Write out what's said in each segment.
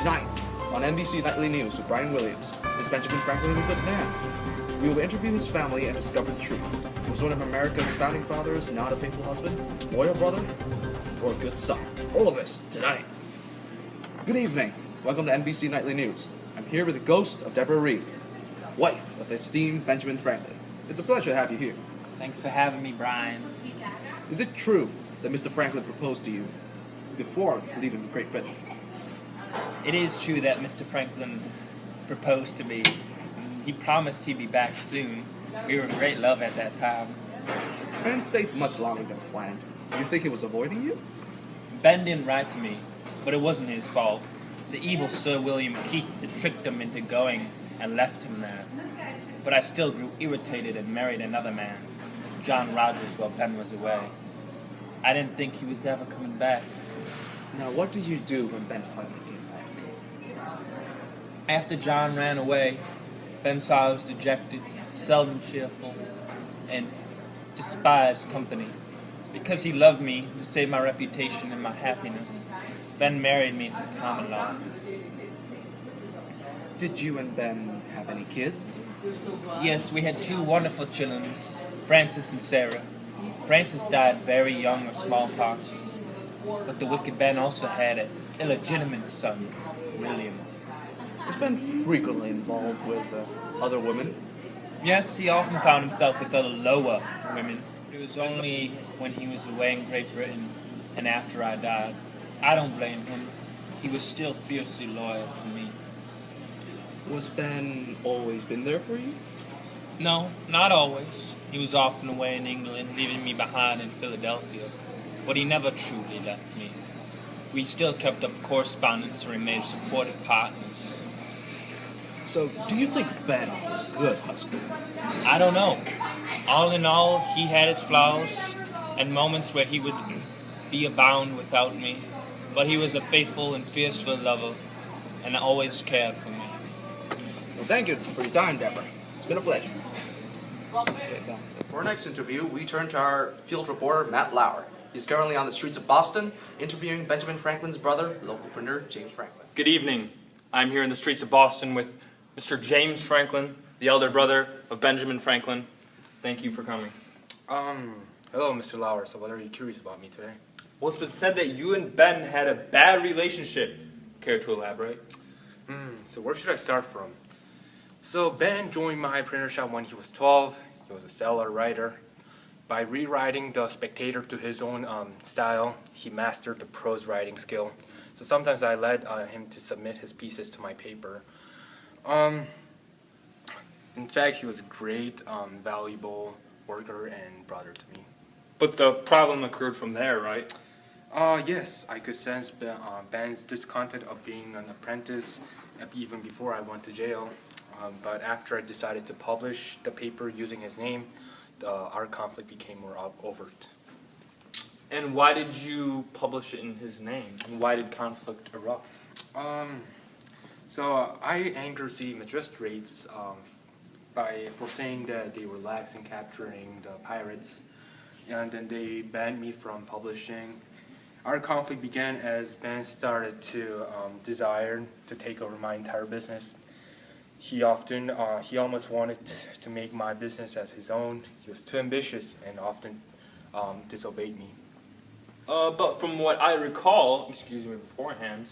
Tonight, on NBC Nightly News with Brian Williams, is Benjamin Franklin a good man? We will interview his family and discover the truth. Was one of America's founding fathers not a faithful husband, loyal brother, or a good son? All of this tonight. Good evening. Welcome to NBC Nightly News. I'm here with the ghost of Deborah Reed, wife of the esteemed Benjamin Franklin. It's a pleasure to have you here. Thanks for having me, Brian. Is it true that Mr. Franklin proposed to you before leaving Great Britain? It is true that Mr. Franklin proposed to me. He promised he'd be back soon. We were in great love at that time. Ben stayed much longer than planned. Do you think he was avoiding you? Ben didn't write to me, but it wasn't his fault. The evil Sir William Keith had tricked him into going and left him there. But I still grew irritated and married another man, John Rogers, while Ben was away. I didn't think he was ever coming back. Now, what did you do when Ben finally came back? After John ran away, Ben saw I was dejected, seldom cheerful, and despised company. Because he loved me to save my reputation and my happiness, Ben married me through common law. Did you and Ben have any kids? Yes, we had two wonderful children, Francis and Sarah. Francis died very young of smallpox, but the wicked Ben also had an illegitimate son, William. Has Ben frequently involved with other women? Yes, he often found himself with other lower women. It was only when he was away in Great Britain and after I died. I don't blame him. He was still fiercely loyal to me. Was Ben always been there for you? No, not always. He was often away in England, leaving me behind in Philadelphia. But he never truly left me. We still kept up correspondence and remained supportive partners. So, do you think Ben was a good husband? I don't know. All in all, he had his flaws and moments where he would be abound without me. But he was a faithful and fearful lover and always cared for me. Well, thank you for your time, Deborah. It's been a pleasure. Okay, for our next interview, we turn to our field reporter, Matt Lauer. He's currently on the streets of Boston, interviewing Benjamin Franklin's brother, local printer James Franklin. Good evening. I'm here in the streets of Boston with Mr. James Franklin, the elder brother of Benjamin Franklin. Thank you for coming. Hello, Mr. Lauer. So what are you curious about me today? Well, it's been said that you and Ben had a bad relationship. Care to elaborate? So where should I start from? So Ben joined my printer shop when he was 12. He was a stellar writer. By rewriting The Spectator to his own style, he mastered the prose writing skill. So sometimes I led him to submit his pieces to my paper. In fact, he was a great, valuable worker and brother to me. But the problem occurred from there, right? Yes, I could sense Ben's discontent of being an apprentice even before I went to jail. But after I decided to publish the paper using his name, our conflict became more overt. And why did you publish it in his name? And why did conflict erupt? So I angered the magistrates for saying that they were lax in capturing the pirates, and then they banned me from publishing. Our conflict began as Ben started to desire to take over my entire business. He almost wanted to make my business as his own. He was too ambitious and often disobeyed me. But from what I recall, excuse me beforehand,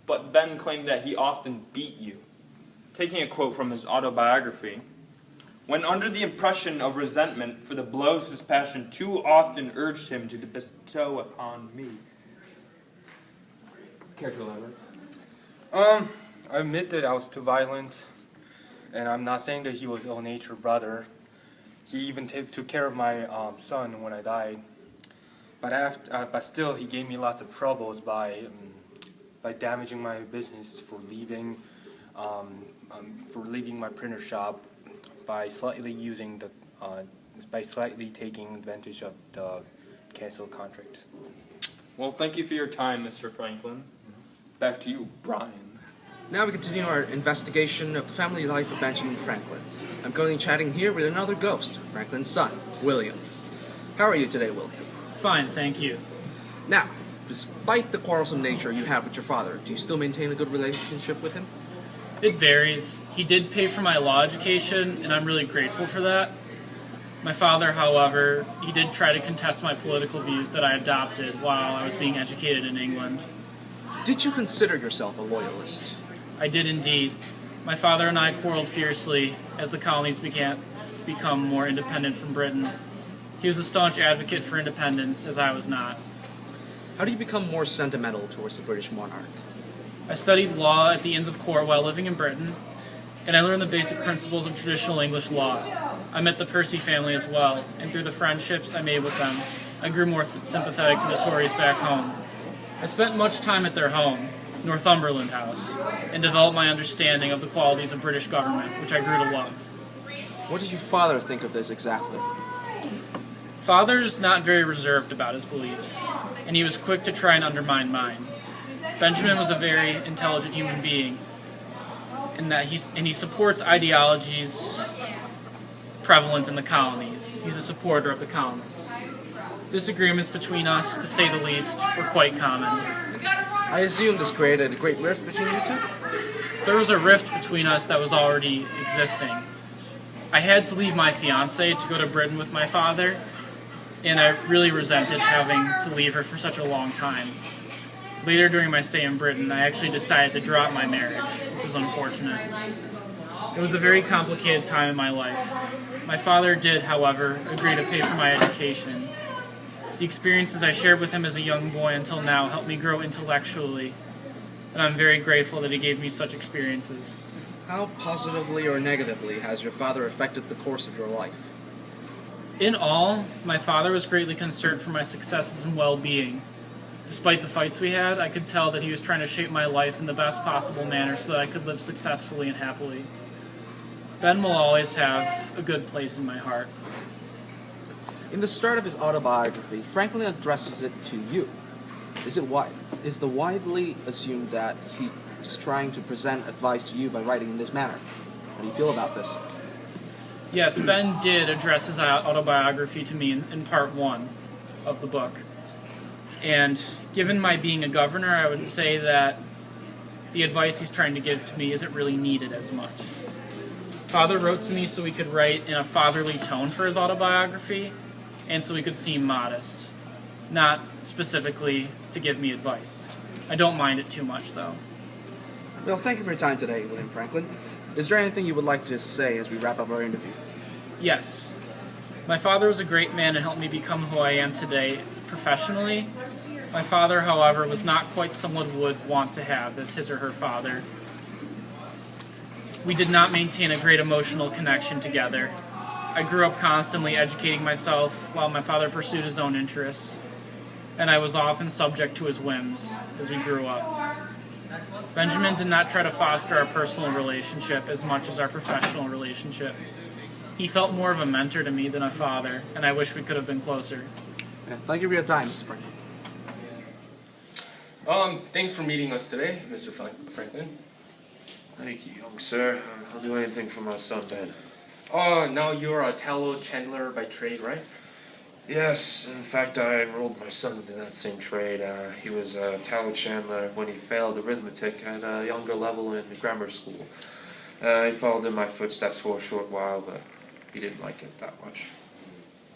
but Ben claimed that he often beat you. Taking a quote from his autobiography, when under the impression of resentment for the blows his passion too often urged him to bestow upon me. Care to elaborate? I admit that I was too violent, and I'm not saying that he was an ill-natured brother. He even took care of my son when I died. But still, he gave me lots of troubles by damaging my business for leaving my printer shop, by slightly taking advantage of the canceled contract. Well, thank you for your time, Mr. Franklin. Back to you, Brian. Now we continue our investigation of the family life of Benjamin Franklin. I'm currently chatting here with another ghost, Franklin's son, William. How are you today, William? Fine, thank you. Now, Despite the quarrelsome nature you have with your father, do you still maintain a good relationship with him? It varies. He did pay for my law education, and I'm really grateful for that. My father, however, he did try to contest my political views that I adopted while I was being educated in England. Did you consider yourself a loyalist? I did indeed. My father and I quarreled fiercely as the colonies began to become more independent from Britain. He was a staunch advocate for independence, as I was not. How do you become more sentimental towards the British monarch? I studied law at the Inns of Court while living in Britain, and I learned the basic principles of traditional English law. I met the Percy family as well, and through the friendships I made with them, I grew more sympathetic to the Tories back home. I spent much time at their home, Northumberland House, and developed my understanding of the qualities of British government, which I grew to love. What did your father think of this exactly? Father's not very reserved about his beliefs, and he was quick to try and undermine mine. Benjamin was a very intelligent human being, in that he supports ideologies prevalent in the colonies. He's a supporter of the colonists. Disagreements between us, to say the least, were quite common. I assume this created a great rift between you two? There was a rift between us that was already existing. I had to leave my fiancée to go to Britain with my father, and I really resented having to leave her for such a long time. Later during my stay in Britain, I actually decided to drop my marriage, which was unfortunate. It was a very complicated time in my life. My father did, however, agree to pay for my education. The experiences I shared with him as a young boy until now helped me grow intellectually, and I'm very grateful that he gave me such experiences. How positively or negatively has your father affected the course of your life? In all, my father was greatly concerned for my successes and well-being. Despite the fights we had, I could tell that he was trying to shape my life in the best possible manner so that I could live successfully and happily. Ben will always have a good place in my heart. In the start of his autobiography, Franklin addresses it to you. Is it widely assumed that he's trying to present advice to you by writing in this manner? How do you feel about this? Yes, Ben did address his autobiography to me in part 1 of the book. And given my being a governor, I would say that the advice he's trying to give to me isn't really needed as much. Father wrote to me so he could write in a fatherly tone for his autobiography, and so he could seem modest, not specifically to give me advice. I don't mind it too much, though. Well, thank you for your time today, William Franklin. Is there anything you would like to say as we wrap up our interview? Yes. My father was a great man and helped me become who I am today professionally. My father, however, was not quite someone would want to have as his or her father. We did not maintain a great emotional connection together. I grew up constantly educating myself while my father pursued his own interests, and I was often subject to his whims as we grew up. Benjamin did not try to foster our personal relationship as much as our professional relationship. He felt more of a mentor to me than a father, and I wish we could have been closer. Yeah, thank you for your time, Mr. Franklin. Thanks for meeting us today, Mr. Franklin. Thank you, young sir. I'll do anything for my son, Ben. Now you're a tallow chandler by trade, right? Yes, in fact, I enrolled my son into that same trade. He was a tallow chandler when he failed arithmetic at a younger level in grammar school. He followed in my footsteps for a short while, but he didn't like it that much.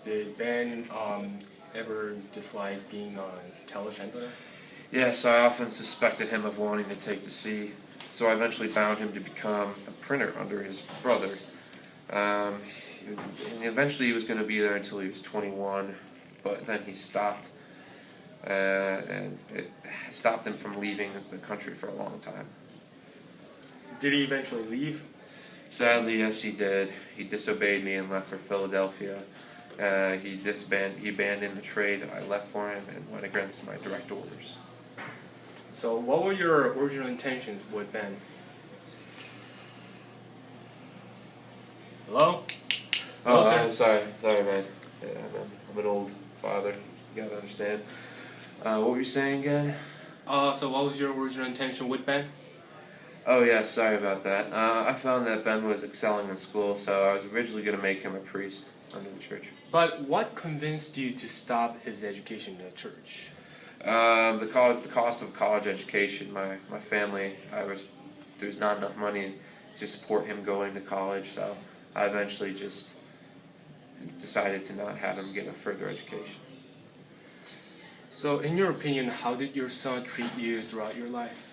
Did Ben ever dislike being a tallow chandler? Yes, I often suspected him of wanting to take the sea, so I eventually bound him to become a printer under his brother. And eventually he was going to be there until he was 21, but then he stopped, and it stopped him from leaving the country for a long time. Did he eventually leave? Sadly, yes, he did. He disobeyed me and left for Philadelphia. He abandoned the trade I left for him and went against my direct orders. So what were your original intentions with Ben? Hello? Oh, Hello, sir? sorry, man. Yeah, I'm an old father. You gotta understand. What were you saying again? So what was your original intention with Ben? Oh yeah, sorry about that. I found that Ben was excelling in school, so I was originally going to make him a priest under the church. But what convinced you to stop his education in the church? The cost of college education. My family, there's not enough money to support him going to college, so I eventually just decided to not have him get a further education. So, in your opinion, how did your son treat you throughout your life?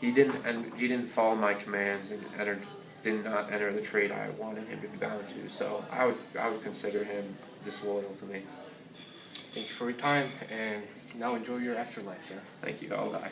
He didn't follow my commands and did not enter the trade I wanted him to be bound to. So I would consider him disloyal to me. Thank you for your time, and now enjoy your afterlife, sir. Thank you. I'll die.